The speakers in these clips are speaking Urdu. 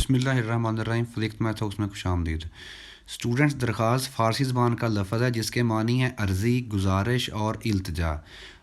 بسم اللہ الرحمن الرحیم فلیکٹ میتھوکس میں خوش آمدید۔ اسٹوڈنٹس، درخواست فارسی زبان کا لفظ ہے جس کے معنی ہے عرضی، گزارش اور التجا۔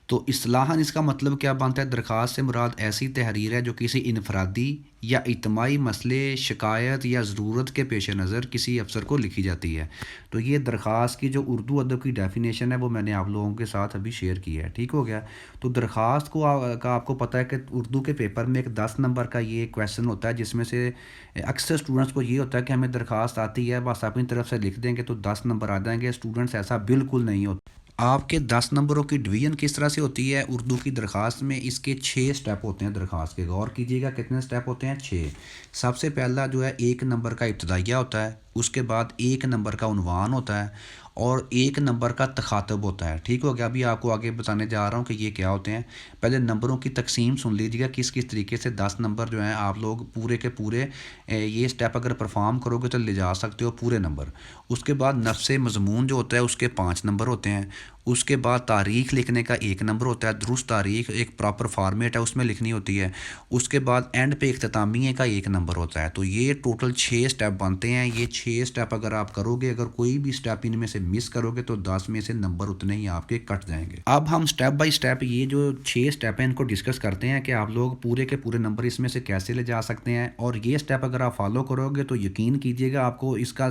تو اصطلاحاً اس کا مطلب کیا بنتا ہے؟ درخواست سے مراد ایسی تحریر ہے جو کسی انفرادی یا اجتماعی مسئلے، شکایت یا ضرورت کے پیش نظر کسی افسر کو لکھی جاتی ہے۔ تو یہ درخواست کی جو اردو ادب کی ڈیفینیشن ہے وہ میں نے آپ لوگوں کے ساتھ ابھی شیئر کی ہے، ٹھیک ہو گیا۔ تو درخواست کا آپ کو پتہ ہے کہ اردو کے پیپر میں ایک 10 نمبر کا یہ کویشچن ہوتا ہے جس میں سے اکثر اسٹوڈنٹس کو یہ ہوتا ہے کہ ہمیں درخواست آتی ہے، بس اپنی طرف سے لکھ دیں گے تو 10 نمبر آ جائیں گے۔ اسٹوڈنٹس ایسا بالکل نہیں ہوتا۔ آپ کے 10 نمبروں کی ڈویژن کس طرح سے ہوتی ہے اردو کی درخواست میں؟ اس کے 6 سٹیپ ہوتے ہیں درخواست کے، غور کیجیے گا کتنے سٹیپ ہوتے ہیں، 6۔ سب سے پہلا جو ہے 1 نمبر کا ابتدائیہ ہوتا ہے، اس کے بعد 1 نمبر کا عنوان ہوتا ہے اور 1 نمبر کا تخاطب ہوتا ہے، ٹھیک ہو گیا۔ ابھی آپ کو آگے بتانے جا رہا ہوں کہ یہ کیا ہوتے ہیں۔ پہلے نمبروں کی تقسیم سن لیجیے گا کس کس طریقے سے 10 نمبر جو ہیں آپ لوگ پورے کے پورے یہ سٹیپ اگر پرفارم کرو گے تو لے جا سکتے ہو پورے نمبر۔ اس کے بعد نفس مضمون جو ہوتا ہے اس کے 5 نمبر ہوتے ہیں۔ اس کے بعد تاریخ لکھنے کا 1 نمبر ہوتا ہے، درست تاریخ ایک پراپر فارمیٹ ہے اس میں لکھنی ہوتی ہے۔ اس کے بعد اینڈ پہ اختتامیہ کا 1 نمبر ہوتا ہے۔ تو یہ ٹوٹل 6 سٹیپ بنتے ہیں۔ یہ 6 سٹیپ اگر آپ کرو گے، اگر کوئی بھی سٹیپ ان میں سے مس کرو گے تو 10 میں سے نمبر اتنے ہی آپ کے کٹ جائیں گے۔ اب ہم سٹیپ بائی سٹیپ یہ جو 6 سٹیپ ہیں ان کو ڈسکس کرتے ہیں کہ آپ لوگ پورے کے پورے نمبر اس میں سے کیسے لے جا سکتے ہیں، اور یہ سٹیپ اگر آپ فالو کرو گے تو یقین کیجیے گا آپ کو اس کا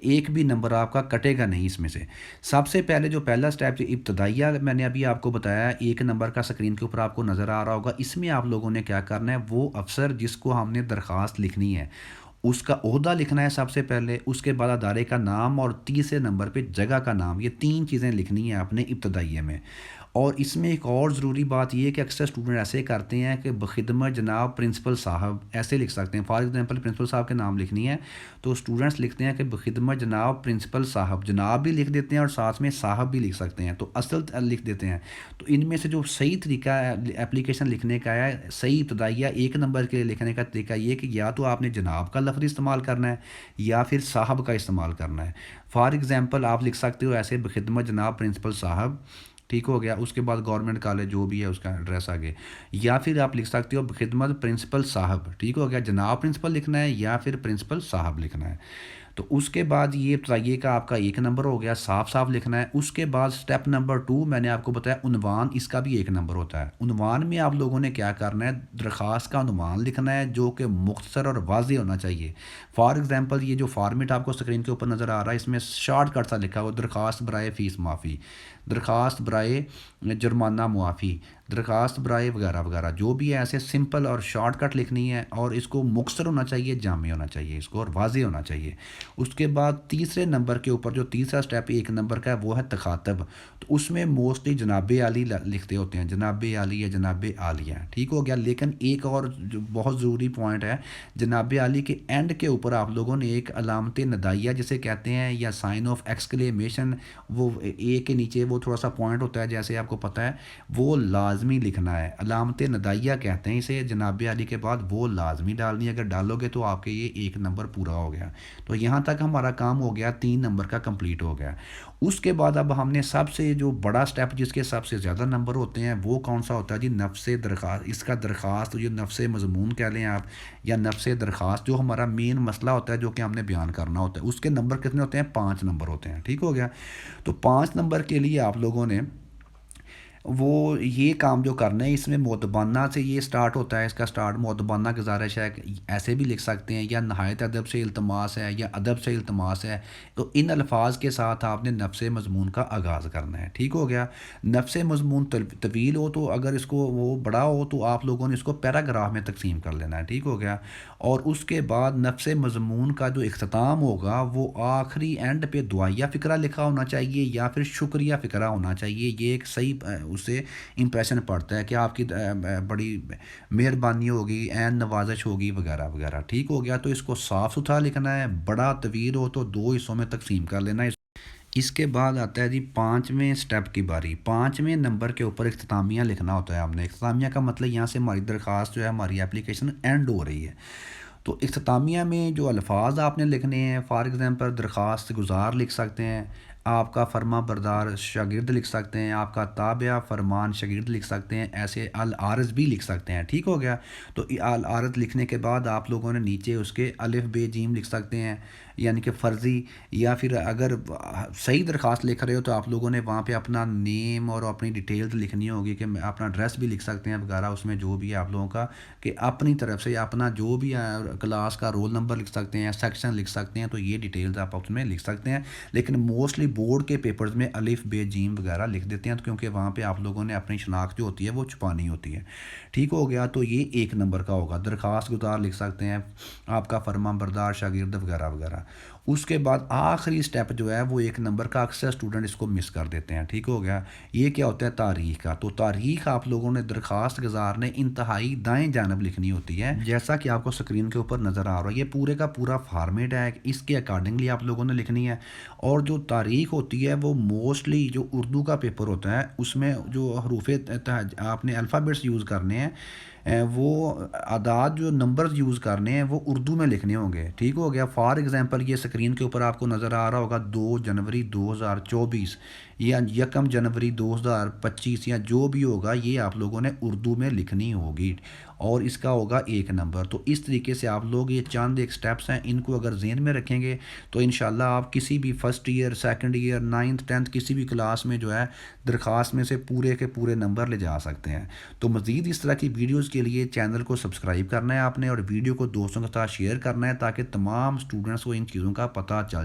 ایک بھی نمبر آپ کا کٹے گا نہیں اس میں سے۔ سب سے پہلے جو پہلا سٹیپ ابتدائیہ میں نے ابھی آپ کو بتایا 1 نمبر کا، اسکرین کے اوپر آپ کو نظر آ رہا ہوگا۔ اس میں آپ لوگوں نے کیا کرنا ہے، وہ افسر جس کو ہم نے درخواست لکھنی ہے اس کا عہدہ لکھنا ہے سب سے پہلے، اس کے بعد ادارے کا نام، اور تیسرے نمبر پہ جگہ کا نام۔ یہ 3 چیزیں لکھنی ہیں آپ نے ابتدائیے میں۔ اور اس میں ایک اور ضروری بات یہ ہے کہ اکثر اسٹوڈنٹ ایسے کرتے ہیں کہ بخدمت جناب پرنسپل صاحب ایسے لکھ سکتے ہیں۔ فار ایگزامپل پرنسپل صاحب کے نام لکھنی ہے تو اسٹوڈنٹس لکھتے ہیں کہ بخدمت جناب پرنسپل صاحب، جناب بھی لکھ دیتے ہیں اور ساتھ میں صاحب بھی لکھ سکتے ہیں، تو اصل لکھ دیتے ہیں۔ تو ان میں سے جو صحیح طریقہ ہے اپلیکیشن لکھنے کا ہے، صحیح ابتدائیہ 1 نمبر کے لکھنے کا طریقہ یہ کہ یا تو آپ نے جناب کا لفظ استعمال کرنا ہے یا پھر صاحب کا استعمال کرنا ہے۔ فار ایگزامپل آپ لکھ سکتے ہو ایسے، بخدمت جناب پرنسپل صاحب، ٹھیک ہو گیا۔ اس کے بعد گورنمنٹ کالج جو بھی ہے اس کا ایڈریس آگے، یا پھر آپ لکھ سکتے ہو خدمت پرنسپل صاحب، ٹھیک ہو گیا۔ جناب پرنسپل لکھنا ہے یا پھر پرنسپل صاحب لکھنا ہے۔ تو اس کے بعد یہ ابتدائیے کا آپ کا 1 نمبر ہو گیا، صاف صاف لکھنا ہے۔ اس کے بعد سٹیپ نمبر 2 میں نے آپ کو بتایا عنوان، اس کا بھی 1 نمبر ہوتا ہے۔ عنوان میں آپ لوگوں نے کیا کرنا ہے، درخواست کا عنوان لکھنا ہے جو کہ مختصر اور واضح ہونا چاہیے۔ فار ایگزامپل یہ جو فارمیٹ آپ کو اسکرین کے اوپر نظر آ رہا ہے اس میں شارٹ کٹ سا لکھا ہوا، درخواست برائے فیس معافی، درخواست برائے جرمانہ معافی، درخواست برائے وغیرہ وغیرہ، جو بھی ہے ایسے سمپل اور شارٹ کٹ لکھنی ہے، اور اس کو مختصر ہونا چاہیے، جامع ہونا چاہیے اس کو، اور واضح ہونا چاہیے۔ اس کے بعد تیسرے نمبر کے اوپر جو تیسرا سٹیپ 1 نمبر کا ہے وہ ہے تخاطب۔ تو اس میں موسٹلی جناب عالی لکھتے ہوتے ہیں، جناب عالی یا جناب عالیہ، ٹھیک ہو گیا۔ لیکن ایک اور جو بہت ضروری پوائنٹ ہے، جناب عالی کے اینڈ کے اوپر آپ لوگوں نے ایک علامت ندائیہ جسے کہتے ہیں یا سائن آف ایکسکلیمیشن، وہ اے کے نیچے وہ تھوڑا سا پوائنٹ ہوتا ہے جیسے آپ کو پتہ ہے، وہ لازمی لکھنا ہے۔ علامت ندائیہ کہتے ہیں اسے، جناب عالی کے بعد وہ لازمی ڈالنی ہے، اگر ڈالو گے تو آپ کے یہ 1 نمبر پورا ہو گیا۔ تو یہاں تک ہمارا کام ہو گیا، 3 نمبر کا کمپلیٹ ہو گیا۔ اس کے بعد اب ہم نے سب سے جو بڑا سٹیپ جس کے سب سے زیادہ نمبر ہوتے ہیں وہ کون سا ہوتا ہے جی، نفس درخواست۔ اس کا درخواست جو نفس مضمون کہہ لیں آپ، یا نفس درخواست، جو ہمارا مین مسئلہ ہوتا ہے جو کہ ہم نے بیان کرنا ہوتا ہے، اس کے نمبر کتنے ہوتے ہیں، 5 نمبر ہوتے ہیں، ٹھیک ہو گیا۔ تو 5 نمبر کے لیے آپ لوگوں نے وہ یہ کام جو کرنا ہے، اس میں مؤدبانہ سے یہ سٹارٹ ہوتا ہے، اس کا سٹارٹ مؤدبانہ گزارش ہے، ایسے بھی لکھ سکتے ہیں، یا نہایت ادب سے التماس ہے، یا ادب سے التماس ہے۔ تو ان الفاظ کے ساتھ آپ نے نفس مضمون کا آغاز کرنا ہے، ٹھیک ہو گیا۔ نفس مضمون طویل ہو تو اگر اس کو وہ بڑا ہو تو آپ لوگوں نے اس کو پیراگراف میں تقسیم کر لینا ہے، ٹھیک ہو گیا۔ اور اس کے بعد نفس مضمون کا جو اختتام ہوگا وہ آخری اینڈ پہ دعائیہ فقرہ لکھا ہونا چاہیے یا پھر شکریہ فقرہ ہونا چاہیے۔ یہ ایک صحیح اس سے امپریشن پڑتا ہے کہ آپ کی بڑی مہربانی ہوگی، عین نوازش ہوگی وغیرہ وغیرہ، ٹھیک ہو گیا۔ تو اس کو صاف ستھرا لکھنا ہے، بڑا طویل ہو تو 2 حصوں میں تقسیم کر لینا ہے۔ اس کے بعد آتا ہے جی 5ویں سٹیپ کی باری۔ 5ویں نمبر کے اوپر اختتامیہ لکھنا ہوتا ہے ہم نے۔ اختتامیہ کا مطلب یہاں سے ہماری درخواست جو ہے، ہماری اپلیکیشن اینڈ ہو رہی ہے۔ تو اختتامیہ میں جو الفاظ آپ نے لکھنے ہیں، فار ایگزامپل درخواست گزار لکھ سکتے ہیں، آپ کا فرما بردار شاگرد لکھ سکتے ہیں، آپ کا تابع فرمان شاگرد لکھ سکتے ہیں، ایسے العارض بھی لکھ سکتے ہیں، ٹھیک ہو گیا؟ تو العارض لکھنے کے بعد آپ لوگوں نے نیچے اس کے الف بے جیم لکھ سکتے ہیں، یعنی کہ فرضی، یا پھر اگر صحیح درخواست لکھ رہے ہو تو آپ لوگوں نے وہاں پہ اپنا نیم اور اپنی ڈیٹیلز لکھنی ہوگی، کہ اپنا ایڈریس بھی لکھ سکتے ہیں وغیرہ، اس میں جو بھی ہے آپ لوگوں کا، کہ اپنی طرف سے اپنا جو بھی کلاس کا رول نمبر لکھ سکتے ہیں، سیکشن لکھ سکتے ہیں، تو یہ ڈیٹیلز آپ اس میں لکھ سکتے ہیں۔ لیکن موسٹلی بورڈ کے پیپرز میں الف بے جیم وغیرہ لکھ دیتے ہیں، کیونکہ وہاں پہ آپ لوگوں نے اپنی شناخت جو ہوتی ہے وہ چھپانی ہوتی ہے، ٹھیک ہو گیا؟ تو یہ ایک نمبر کا ہوگا، درخواست گزار لکھ سکتے ہیں، آپ کا فرما بردار شاگرد وغیرہ وغیرہ۔ اس کے بعد آخری سٹیپ جو ہے وہ ایک نمبر کا، اکثر اسٹوڈنٹ اس کو مس کر دیتے ہیں، ٹھیک ہو گیا؟ یہ کیا ہوتا ہے؟ تاریخ کا۔ تو تاریخ آپ لوگوں نے درخواست گزار نے انتہائی دائیں جانب لکھنی ہوتی ہے، جیسا کہ آپ کو اسکرین کے اوپر نظر آ رہا ہے۔ یہ پورے کا پورا فارمیٹ ہے، اس کے اکارڈنگلی آپ لوگوں نے لکھنی ہے۔ اور جو تاریخ ہوتی ہے وہ موسٹلی جو اردو کا پیپر ہوتا ہے اس میں جو حروف آپ نے الفابیٹس یوز کرنے ہیں، وہ اعداد جو نمبرز یوز کرنے ہیں وہ اردو میں لکھنے ہوں گے، ٹھیک ہو گیا؟ فار ایگزامپل یہ اسکرین کے اوپر آپ کو نظر آ رہا ہوگا 2 جنوری 2024 یا 1 جنوری 2025 یا جو بھی ہوگا، یہ آپ لوگوں نے اردو میں لکھنی ہوگی، اور اس کا ہوگا ایک نمبر۔ تو اس طریقے سے آپ لوگ یہ چند ایک سٹیپس ہیں، ان کو اگر ذہن میں رکھیں گے تو انشاءاللہ آپ کسی بھی first year, second year, 9th 10th کسی بھی کلاس میں جو ہے درخواست میں سے پورے کے پورے نمبر لے جا سکتے ہیں۔ تو مزید اس طرح کی ویڈیوز کے لیے چینل کو سبسکرائب کرنا ہے آپ نے، اور ویڈیو کو دوستوں کے ساتھ شیئر کرنا ہے، تاکہ تمام اسٹوڈنٹس کو ان چیزوں کا پتہ چل